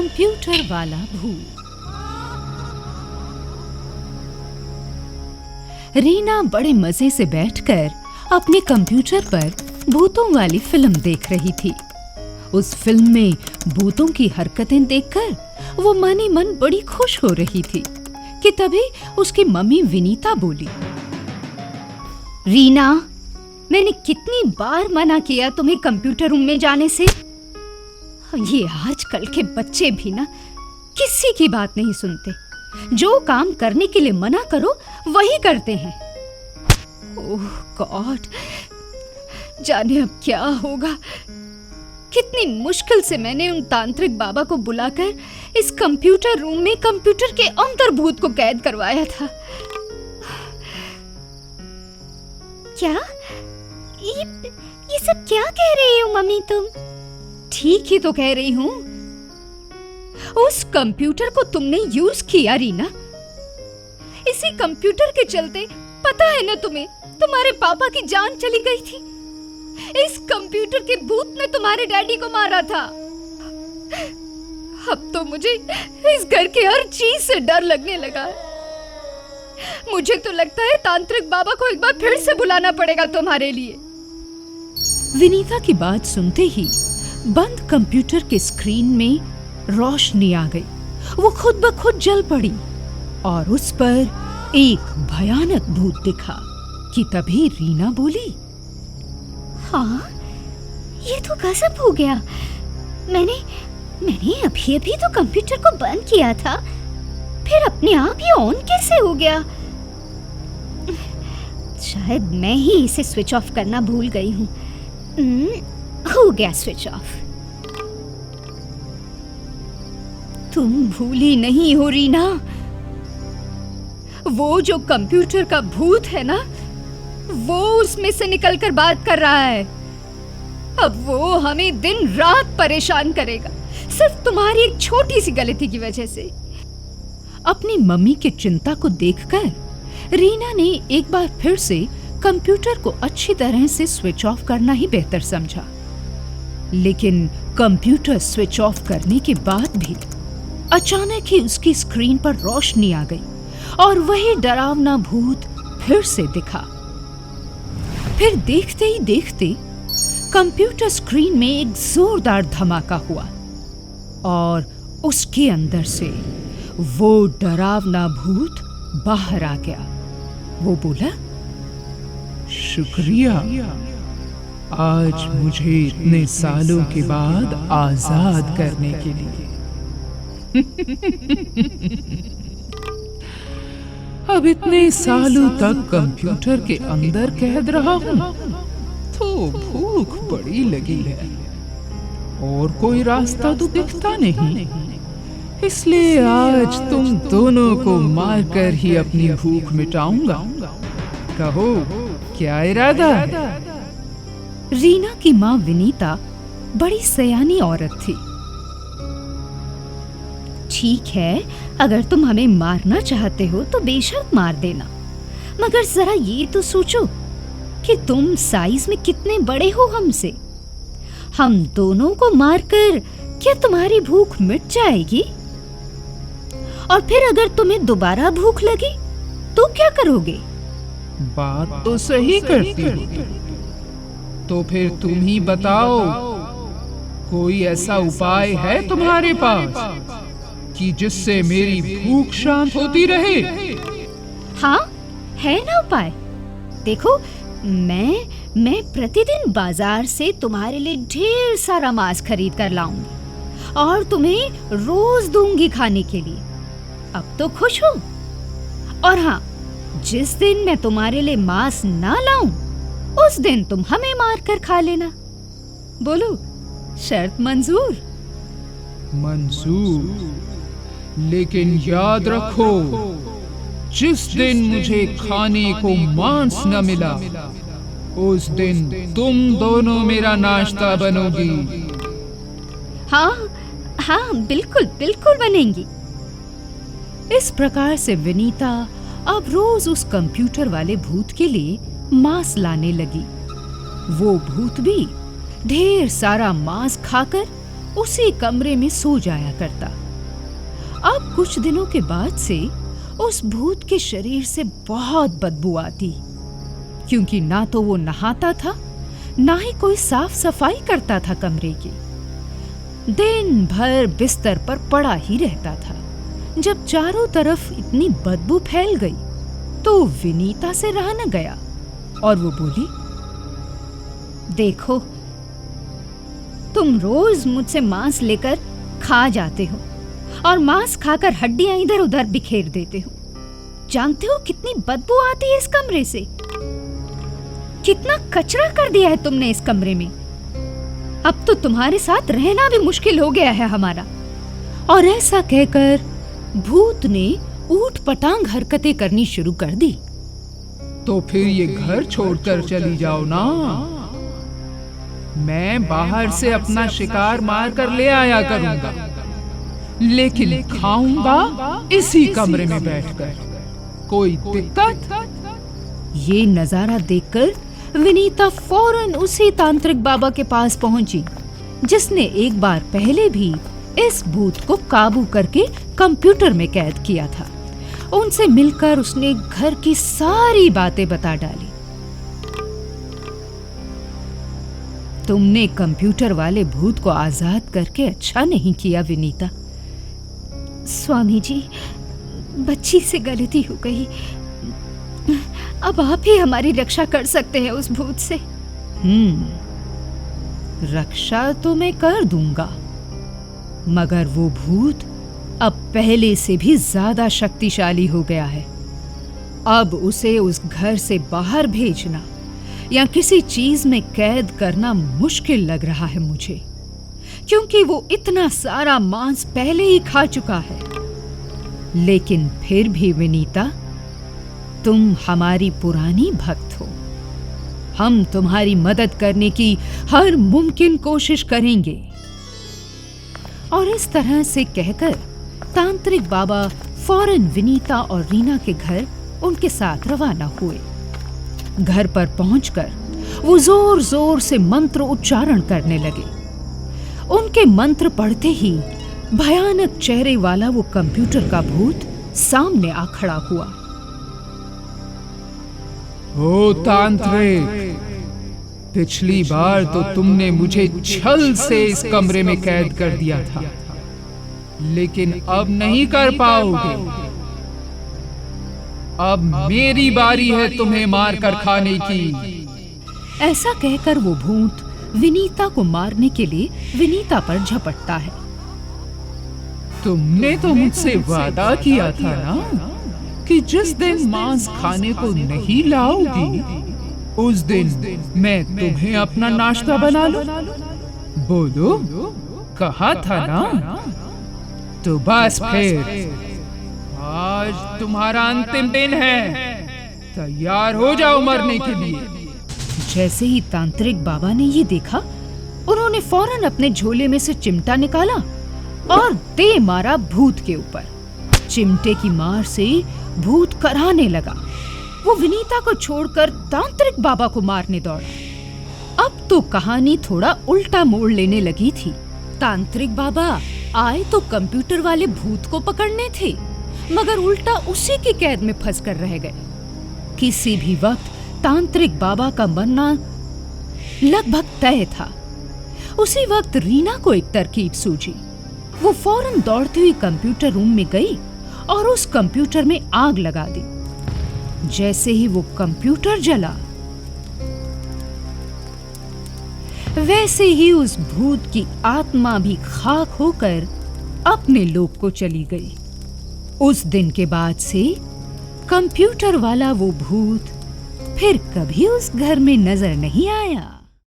Computer वाला भूत। रीना बड़े मजे से बैठकर अपने कंप्यूटर पर भूतों वाली फिल्म देख रही थी। उस फिल्म में भूतों की हरकतें देखकर वो मन ही मन बड़ी खुश हो रही थी कि तभी उसकी मम्मी विनीता बोली, रीना, मैंने कितनी बार मना किया तुम्हें कंप्यूटर रूम में जाने से। ये आजकल के बच्चे भी ना किसी की बात नहीं सुनते। जो काम करने के लिए मना करो वही करते हैं। ओह गॉड, जाने अब क्या होगा। कितनी मुश्किल से मैंने उन तांत्रिक बाबा को बुलाकर इस कंप्यूटर रूम में कंप्यूटर के अंतर्भूत को कैद करवाया था। क्या ये सब क्या कह रही हो मम्मी तुम? ठीक ही तो कह रही हूँ। उस कंप्यूटर को तुमने यूज किया रीना। इसी कंप्यूटर के चलते पता है ना तुम्हें, तुम्हारे पापा की जान चली गई थी। इस कंप्यूटर के भूत ने तुम्हारे डैडी को मारा था। अब तो मुझे इस घर की हर चीज से डर लगने लगा है। मुझे तो लगता है तांत्रिक बाबा को एक बार फिर से बुलाना पड़ेगा तुम्हारे लिए। विनीता की बात सुनते ही बंद कंप्यूटर के स्क्रीन में रोशनी आ गई। वो खुद ब खुद जल पड़ी और उस पर एक भयानक भूत दिखा कि तभी रीना बोली, हाँ, ये तो गजब हो गया। मैंने अभी तो कंप्यूटर को बंद किया था, फिर अपने आप ये ऑन कैसे हो गया? शायद मैं ही इसे स्विच ऑफ करना भूल गई हूँ। हो गया स्विच ऑफ। तुम भूली नहीं हो रीना। वो जो कंप्यूटर का भूत है ना, वो उसमें से निकलकर बात कर रहा है। अब वो हमें दिन रात परेशान करेगा, सिर्फ तुम्हारी एक छोटी सी गलती की वजह से। अपनी मम्मी की चिंता को देखकर रीना ने एक बार फिर से कंप्यूटर को अच्छी तरह से स्विच ऑफ करना ही बेहतर समझा। लेकिन कंप्यूटर स्विच ऑफ करने के बाद भी अचानक ही उसकी स्क्रीन पर रोशनी आ गई और वही डरावना भूत फिर से दिखा। फिर देखते ही देखते कंप्यूटर स्क्रीन में एक जोरदार धमाका हुआ और उसके अंदर से वो डरावना भूत बाहर आ गया। वो बोला, शुक्रिया, आज मुझे इतने सालों के बाद आजाद करने के लिए। अब इतने सालों तक कंप्यूटर के अंदर कैद रहा हूँ तो भूख बड़ी लगी है और कोई रास्ता तो दिखता नहीं, इसलिए आज तुम दोनों को मारकर ही अपनी भूख मिटाऊंगा। कहो, क्या इरादा है? रीना की माँ विनीता बड़ी सयानी औरत थी। ठीक है, अगर तुम हमें मारना चाहते हो तो बेशक मार देना, मगर जरा ये तो सोचो कि तुम साइज में कितने बड़े हो हमसे। हम दोनों को मारकर क्या तुम्हारी भूख मिट जाएगी? और फिर अगर तुम्हें दोबारा भूख लगी तो क्या करोगे? बात तो सही करती हो, तो फिर तुम ही बताओ, कोई ऐसा उपाय है तुम्हारे पास कि जिससे मेरी भूख शांत होती रहे? हाँ, है ना उपाय। देखो, मैं प्रतिदिन बाजार से तुम्हारे लिए ढेर सारा मांस खरीद कर लाऊंगी और तुम्हें रोज दूंगी खाने के लिए। अब तो खुश हो? और हाँ, जिस दिन मैं तुम्हारे लिए मांस ना लाऊं, उस दिन तुम हमें मार कर खा लेना। बोलो, शर्त मंजूर? मंजूर, लेकिन याद रखो, जिस दिन मुझे खाने को मांस न मिला, उस दिन तुम दोनों मेरा नाश्ता बनोगी। हाँ, बिल्कुल बिल्कुल बनेंगी। इस प्रकार से विनीता अब रोज उस कंप्यूटर वाले भूत के लिए मांस लाने लगी। वो भूत भी ढेर सारा मांस खाकर उसी कमरे में सो जाया करता। अब कुछ दिनों के बाद से उस भूत के शरीर से बहुत बदबू आती, क्योंकि ना तो वो नहाता था, ना ही कोई साफ सफाई करता था कमरे की। दिन भर बिस्तर पर पड़ा ही रहता था। जब चारों तरफ इतनी बदबू फैल गई तो विनीता से रहा न गया और वो बोली, देखो, तुम रोज मुझसे मांस लेकर खा जाते हो और मांस खाकर हड्डियां इधर उधर बिखेर देते हो। जानते हो कितनी बदबू आती है इस कमरे से? कितना कचरा कर दिया है तुमने इस कमरे में। अब तो तुम्हारे साथ रहना भी मुश्किल हो गया है हमारा। और ऐसा कहकर भूत ने ऊट-पटांग हरकतें करनी शुरू कर दी। तो फिर ये घर छोड़कर चली जाओ ना। मैं बाहर से अपना शिकार मार कर ले आया करूंगा, लेकिन खाऊंगा इसी कमरे में बैठकर। कोई दिक्कत? ये नजारा देखकर विनीता फौरन उसी तांत्रिक बाबा के पास पहुंची, जिसने एक बार पहले भी इस भूत को काबू करके कंप्यूटर में कैद किया था। उनसे मिलकर उसने घर की सारी बातें बता डाली। तुमने कंप्यूटर वाले भूत को आजाद करके अच्छा नहीं किया विनीता। स्वामी जी, बच्ची से गलती हो गई। अब आप ही हमारी रक्षा कर सकते हैं उस भूत से। रक्षा तो मैं कर दूंगा, मगर वो भूत अब पहले से भी ज्यादा शक्तिशाली हो गया है। अब उसे उस घर से बाहर भेजना या किसी चीज में कैद करना मुश्किल लग रहा है मुझे, क्योंकि वो इतना सारा मांस पहले ही खा चुका है। लेकिन फिर भी विनीता, तुम हमारी पुरानी भक्त हो। हम तुम्हारी मदद करने की हर मुमकिन कोशिश करेंगे। और इस तरह से कहकर तांत्रिक बाबा फौरन विनीता और रीना के घर उनके साथ रवाना हुए। घर पर पहुंचकर वो जोर जोर से मंत्र उच्चारण करने लगे। उनके मंत्र पढ़ते ही भयानक चेहरे वाला वो कंप्यूटर का भूत सामने आ खड़ा हुआ। ओ तांत्रिक, पिछली बार तो तुमने मुझे छल से इस कमरे में कैद कर दिया था, लेकिन अब नहीं कर पाओगे। अब मेरी बारी है तुम्हें मारकर खाने की। ऐसा कहकर वो भूत विनीता को मारने के लिए विनीता पर झपटता है। तुमने तो मुझसे वादा किया था ना कि जिस दिन मांस खाने को नहीं लाओगी, उस दिन मैं तुम्हें अपना नाश्ता बना लूं। बोलो, कहा था ना? तो बस फिर आज तुम्हारा अंतिम दिन है। तैयार हो जाओ मरने के लिए। जैसे ही तांत्रिक बाबा ने ये देखा, उन्होंने फौरन अपने झोले में से चिमटा निकाला और दे मारा भूत के ऊपर। चिमटे की मार से भूत कराहने लगा। वो विनीता को छोड़कर तांत्रिक बाबा को मारने दौड़ा। अब तो कहानी थोड़ा उल्टा मोड़ लेने लगी थी। तांत्रिक बाबा आए तो कंप्यूटर वाले भूत को पकड़ने थे, मगर उल्टा उसी की कैद में फंस कर रह गए। किसी भी वक्त तांत्रिक बाबा का मरना लगभग तय था। उसी वक्त रीना को एक तरकीब सूझी। वो फौरन दौड़ती हुई कंप्यूटर रूम में गई और उस कंप्यूटर में आग लगा दी। जैसे ही वो कंप्यूटर जला, वैसे ही उस भूत की आत्मा भी खाक होकर अपने लोक को चली गई। उस दिन के बाद से कंप्यूटर वाला वो भूत फिर कभी उस घर में नजर नहीं आया।